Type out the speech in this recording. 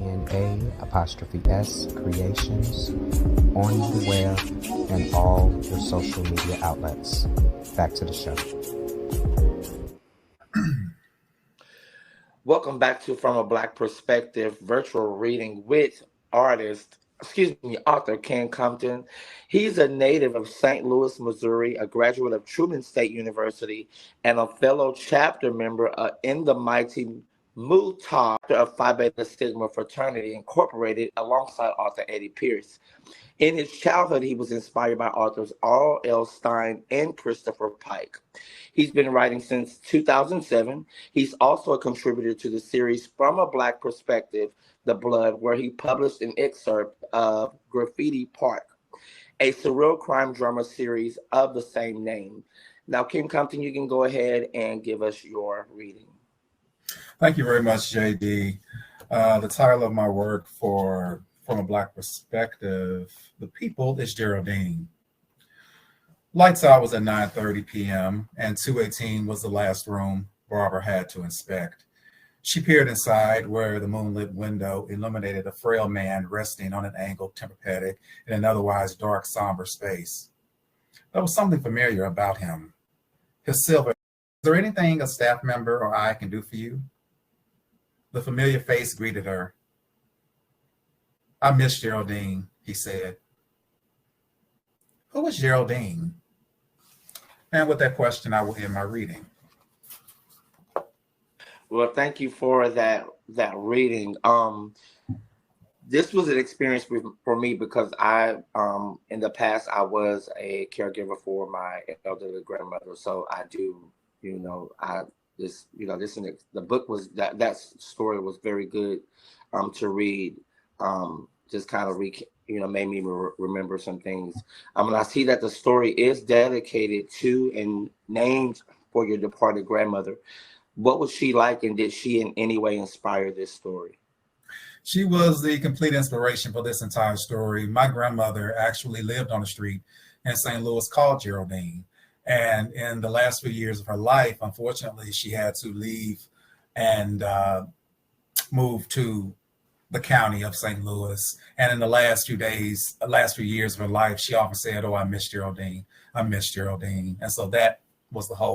JDNA_S Creations on the web and all your social media outlets. Back to the show. Welcome back to From a Black Perspective virtual reading with author Ken Compton. He's a native of St. Louis, Missouri, a graduate of Truman State University, and a fellow chapter member in the mighty Mu Tau of Phi Beta Sigma Fraternity Incorporated alongside author Eddie Pierce. In his childhood, he was inspired by authors R.L. Stine and Christopher Pike. He's been writing since 2007. He's also a contributor to the series From a Black Perspective, The Blood, where he published an excerpt of Graffiti Park, a surreal crime drama series of the same name. Now, Kim Compton, you can go ahead and give us your reading. Thank you very much, JD. The title of my work From a Black Perspective, The People, is Geraldine. Lights out was at 9:30 p.m. and 218 was the last room Barbara had to inspect. She peered inside where the moonlit window illuminated a frail man resting on an angled Tempur-Pedic in an otherwise dark, somber space. There was something familiar about him. His silver. Is there anything a staff member or I can do for you? The familiar face greeted her. I miss Geraldine, he said. Who is Geraldine? And with that question, I will end my reading. Well, thank you for that reading. This was an experience for me because I, in the past, I was a caregiver for my elderly grandmother. So I do, the book was that story was very good to read. Just kind of made me remember some things. And I see that the story is dedicated to and named for your departed grandmother. What was she like, and did she in any way inspire this story? She was the complete inspiration for this entire story. My grandmother actually lived on the street in St. Louis called Geraldine. And in the last few years of her life, unfortunately, she had to leave and move to the county of St. Louis. And in the last few years of her life, she often said, "Oh, I miss Geraldine. I miss Geraldine." And so that was the whole